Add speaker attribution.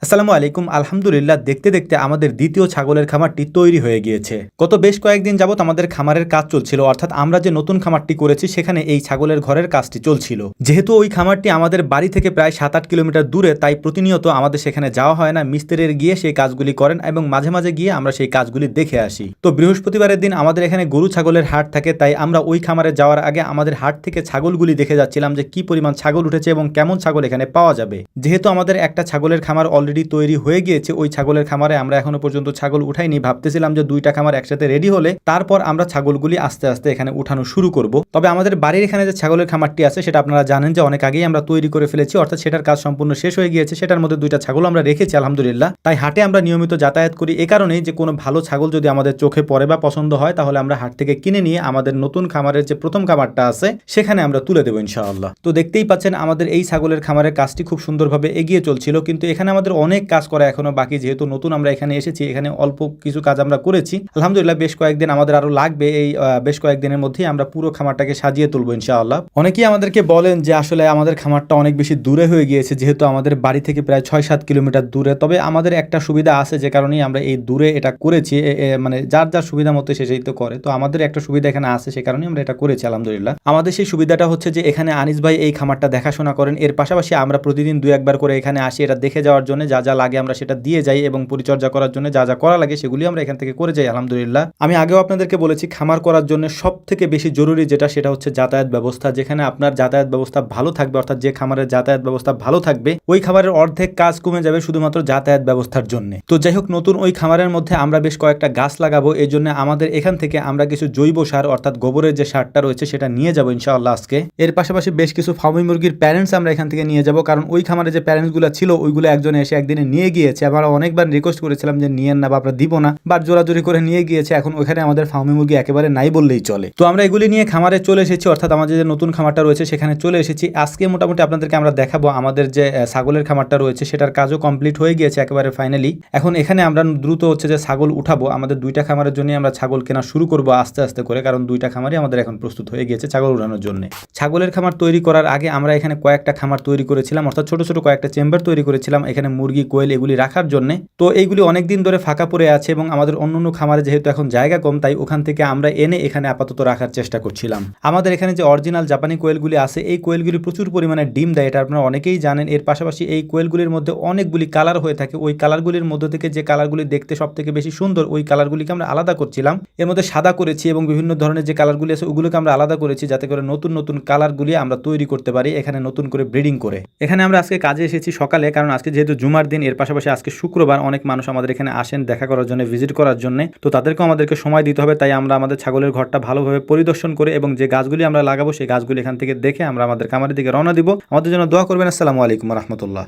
Speaker 1: আসসালামু আলাইকুম। আলহামদুলিল্লাহ, দেখতে দেখতে আমাদের দ্বিতীয় ছাগলের খামারটি তৈরি হয়ে গিয়েছে। গত বেশ কয়েকদিন যাবত আমাদের খামারের কাজ চলছিল, অর্থাৎ আমরা যে নতুন খামারটি করেছি সেখানে এই ছাগলের ঘরের কাজটি চলছিল। যেহেতু ওই খামারটি আমাদের বাড়ি থেকে প্রায় 7-8 কিলোমিটার দূরে, তাই প্রতিনিয়ত আমাদের সেখানে যাওয়া হয় না। মিস্ত্রির গিয়ে সেই কাজগুলি করেন এবং মাঝে মাঝে গিয়ে আমরা সেই কাজগুলি দেখে আসি। তো বৃহস্পতিবারের দিন আমাদের এখানে গরু ছাগলের হাট থাকে, তাই আমরা ওই খামারে যাওয়ার আগে আমাদের হাট থেকে ছাগলগুলি দেখে যাচ্ছিলাম যে কি পরিমাণ ছাগল উঠেছে এবং কেমন ছাগল এখানে পাওয়া যাবে। যেহেতু আমাদের একটা ছাগলের খামার অলরেডি তৈরি হয়ে গিয়েছে, ওই ছাগলের খামারে আমরা এখনো পর্যন্ত ছাগল উঠাইনি। ভাবতেছিলাম যে 2টা খামার একসাথে রেডি হলে তারপর আমরা ছাগলগুলি আস্তে আস্তে এখানে উঠানো শুরু করব। তবে আমাদের বাড়ির এখানে যে ছাগলের খামারটি আছে সেটা আপনারা জানেন যে অনেক আগেই আমরা তৈরি করে ফেলেছি, অর্থাৎ সেটার কাজ সম্পূর্ণ শেষ হয়ে গিয়েছে। সেটার মধ্যে 2টা ছাগল আমরা রেখেছি আলহামদুলিল্লাহ। তাই হাটে আমরা নিয়মিত যাতায়াত করি এ কারণেই যে কোনো ভালো ছাগল যদি আমাদের চোখে পড়ে বা পছন্দ হয় তাহলে আমরা হাট থেকে কিনে নিয়ে আমাদের নতুন খামারের যে প্রথম খামারটা আছে সেখানে আমরা তুলে দেবো ইনশাআল্লাহ। তো দেখতেই পাচ্ছেন আমাদের এই ছাগলের খামারের কাজটি খুব সুন্দরভাবে এগিয়ে চলছিল, কিন্তু এখানে আমাদের অনেক কাজ করা এখনো বাকি। যেহেতু নতুন আমরা এখানে এসেছি, এখানে অল্প কিছু কাজ আমরা করেছি আলহামদুলিল্লাহ। বেশ কয়েকদিন আমাদের আরো লাগবে, এই বেশ কয়েকদিনের মধ্যেই আমরা পুরো খামারটাকে সাজিয়ে তুলবো ইনশাআল্লাহ। অনেকেই আমাদেরকে বলেন যে আসলে আমাদের খামারটা অনেক বেশি দূরে হয়ে গিয়েছে, যেহেতু আমাদের বাড়ি থেকে প্রায় 6-7 কিলোমিটার দূরে। তবে আমাদের একটা সুবিধা আছে যে কারণেই আমরা এই দূরে এটা করেছি, মানে যার যার সুবিধা মতো সে সেই তো করে। তো আমাদের একটা সুবিধা এখানে আছে, সে কারণে আমরা এটা করেছি আলহামদুলিল্লাহ। আমাদের সেই সুবিধাটা হচ্ছে যে এখানে আনিস ভাই এই খামারটা দেখাশোনা করেন, এর পাশাপাশি আমরা প্রতিদিন 2-1 বার করে এখানে আসি এটা দেখে যাওয়ার জন্য। যা যা লাগে আমরা সেটা দিয়ে যাই এবং পরিচর্যা করার জন্য যা যা করা লাগে সেগুলি আমরা এখান থেকে করে যাই আলহামদুলিল্লাহ। আমি আগেও আপনাদেরকে বলেছি খামার করার জন্য সব থেকে বেশি জরুরি যেটা সেটা হচ্ছে যাতায়াত ব্যবস্থা। যেখানে আপনার যাতায়াত ব্যবস্থা ভালো থাকবে, অর্থাৎ যে খামারের যাতায়াত ব্যবস্থা ভালো থাকবে ওই খামারের অর্ধেক কাজ কমে যাবে শুধুমাত্র যাতায়াত ব্যবস্থার জন্য। তো যাই হোক, নতুন ওই খামারের মধ্যে আমরা বেশ কয়েকটা গাছ লাগাবো, এই জন্য আমাদের এখান থেকে আমরা কিছু জৈব সার অর্থাৎ গোবরের যে সারটা রয়েছে সেটা নিয়ে যাবো ইনশাআল্লাহ আজকে। এর পাশাপাশি বেশ কিছু ফার্মি মুরগির প্যারেন্টস আমরা এখান থেকে নিয়ে যাব, কারণ ওই খামারে যে প্যারেন্টসগুলো ছিল ওইগুলো একজনে এসে একদিনে নিয়ে গিয়েছে। আমরা অনেকবার রিকোয়েস্ট করেছিলাম যে নিয়েন না বা আমরা দিব না, বা জোরাজোরি করে নিয়ে গিয়েছে। এখন ওখানে আমাদের ফার্মি মুরগি একেবারে নাই বললেই চলে। তো আমরা এগুলি নিয়ে খামারে চলে এসেছি, অর্থাৎ আমাদের যে নতুন খামারটা রয়েছে সেখানে চলে এসেছি। আজকে মোটামুটি আপনাদেরকে আমরা দেখাবো আমাদের যে ছাগলের খামারটা রয়েছে সেটার কাজও কমপ্লিট হয়ে গিয়েছে একেবারে ফাইনালি। এখন এখানে আমরা দ্রুত হচ্ছে যে ছাগল উঠাবো। আমাদের 2টা খামারের জন্য আমরা ছাগল কেনা শুরু করবো আস্তে আস্তে করে, কারণ 2টা খামারই আমাদের এখন প্রস্তুত হয়ে গিয়েছে ছাগল উঠানোর জন্য। ছাগলের খামার তৈরি করার আগে আমরা এখানে কয়েকটা খামার তৈরি করেছিলাম, অর্থাৎ ছোট ছোট কয়েকটা চেম্বার তৈরি করেছিলাম এখানে মুরগি কোয়েল এগুলি রাখার জন্য। তো এইগুলি অনেকদিন ধরে ফাঁকা পড়ে আছে এবং আমাদের অন্য খামারে যেহেতু এখন জায়গা কম, তাই ওখান থেকে আমরা এনে এখানে আপাতত রাখার চেষ্টা করছিলাম। আমাদের এখানে যে অরিজিনাল জাপানি কোয়েলগুলি আছে এই কোয়েলগুলি প্রচুর পরিমাণে ডিম দেয়, এটা আপনারা অনেকেই জানেন। এর পাশাপাশি এই কোয়েলগুলির মধ্যে অনেকগুলি কালার হয়ে থাকে, ওই কালারগুলির মধ্যে থেকে যে কালারগুলি দেখতে সব থেকে বেশি সুন্দর ওই কালারগুলিকে আমরা আলাদা করছিলাম। এর মধ্যে সাদা করেছি এবং বিভিন্ন ধরনের যে কালারগুলি আছে ওগুলোকে আমরা আলাদা করেছি, যাতে করে নতুন নতুন কালারগুলি আমরা তৈরি করতে পারি এখানে নতুন করে ব্রিডিং করে। এখানে আমরা আজকে কাজে এসেছি সকালে, কারণ আজকে যেহেতু জুমার দিন, এর পাশাপাশি আজকে শুক্রবার, অনেক মানুষ আমাদের এখানে আসেন দেখা করার জন্য, ভিজিট করার জন্য। তো তাদেরকেও আমাদেরকে সময় দিতে হবে, তাই আমরা আমাদের ছাগলের ঘরটা ভালোভাবে পরিদর্শন করে এবং যে গাছগুলি আমরা লাগাবো সেই গাছগুলি এখান থেকে দেখে আমরা আমাদের খামারের দিকে রওনা দিব। আমাদের জন্য দোয়া করবেন। আসসালামু আলাইকুম রহমতুল্লাহ।